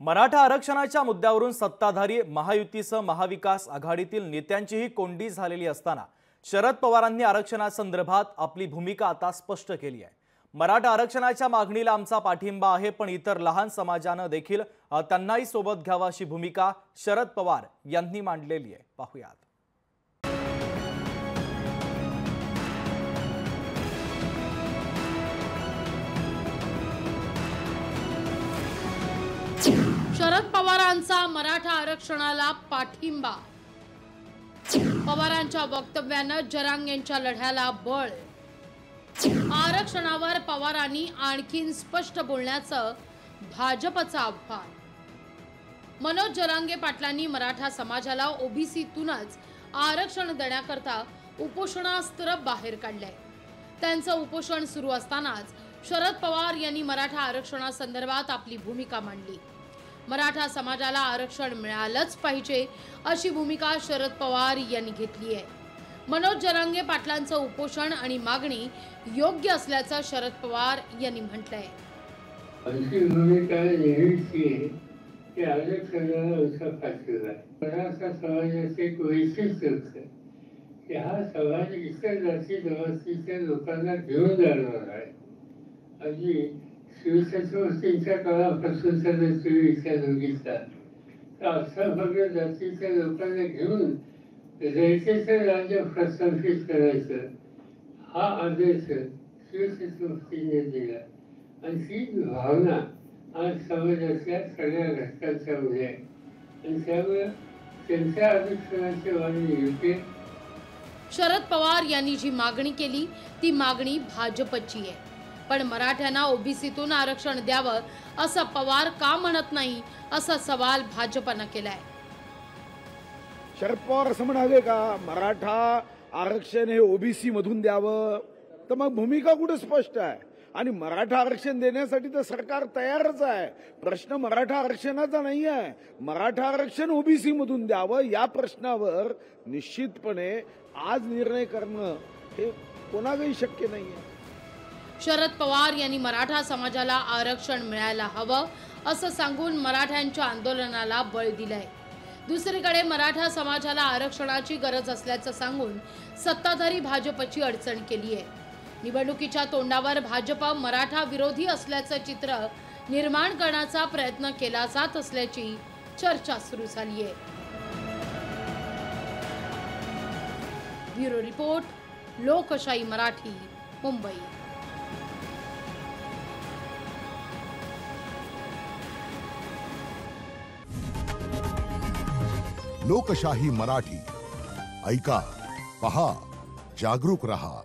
मराठा आरक्षणाच्या मुद्द्यावरून सत्ताधारी महायुतीसह महाविकास आघाडीतील नेत्यांचीही कोंडी झालेली असताना शरद पवारांनी आरक्षणासंदर्भात आपली भूमिका आता स्पष्ट केली आहे। मराठा आरक्षणाच्या मागणीला आमचा पाठिंबा आहे, पण इतर लहान समाजाने देखील त्यांनाही सोबत घ्यावा अशी भूमिका शरद पवार यांनी मांडलेली आहे। पाहूयात। शरद पवारांचा मराठा आरक्षणाला पाठिंबा। पवारांच्या वक्तव्यानं जरांगेंच्या लढ्याला बळ। आरक्षणावर पवारांनी आणखीन स्पष्ट बोलण्याचं भाजपचं आव्हान। मनोज जरांगे पाटलांनी मराठा समाजाला ओबीसीतूनच आरक्षण देण्याकरता उपोषणास्त्र बाहेर काढले। त्यांचं उपोषण सुरू असतानाच शरद पवार यांनी मराठा आरक्षणासंदर्भात आपली भूमिका मांडली। मराठा समाजाला आरक्षण मिळालंच पाहिजे अशी भूमिका शरद पवार यांनी घेतली आहे। मनोज जरांगे पाटलांचं उपोषण आणि मागणी योग्य असल्याचं शरद पवार यांनी म्हटलंय। आमची भूमिका नेहमीची आहे की आरक्षणाला उसा फासला आहे। मराठा समाजाचे एक वैशिष्ट्य होतं की हा समाज इतर जाती जमातीच्या लोकांना घेऊन जाणार आहे। अगदी शिवछत्रपतींच्या काळापासून त्या दोघीचा तर असं सगळ्या जातीच्या लोकांना घेऊन रयतेचं राज्य प्रस्थापित करायचं हा आदेश शिवछत्रपतींनी दिला आणि ही भावना आज समाजातल्या सगळ्या घटकांच्यामध्ये आहे आणि त्यामुळे त्यांच्या आरक्षणाची मागणी योग्य। शरद पवार यांनी जी मागणी केली ती मागणी भाजपची आहे, पण मराठ्यांना ओबीसीतून आरक्षण द्यावं असं पवार का म्हणत नाही असा सवाल भाजपने केलाय। शरद पवार असं म्हणाले का मराठा आरक्षण हे ओबीसी मधून द्यावं, तर मग भूमिका कुठे स्पष्ट आहे? आणि मराठा आरक्षण देण्यासाठी तर सरकार तयारच आहे। प्रश्न मराठा आरक्षणाचा नाही आहे, मराठा आरक्षण ओबीसी मधून द्यावं या प्रश्नावर निश्चितपणे आज निर्णय करणं हे कोणालाही शक्य नाहीये। शरद पवार यांनी मराठा समाजाला आरक्षण मिळायला हवं असं सांगून मराठ्यांच्या आंदोलनाला बळ दिलंय। दुसरीकडे मराठा समाजाला आरक्षणाची गरज असल्याचं सांगून सत्ताधारी भाजपची अडचण केली आहे। निवडणुकीच्या तोंडावर भाजप मराठा विरोधी असल्याचं चित्र निर्माण करण्याचा प्रयत्न केला जात असल्याची चर्चा सुरू झाली आहे। ब्युरो रिपोर्ट, लोकशाही मराठी, मुंबई। लोकशाही मराठी ऐका, पहा, जागरूक रहा।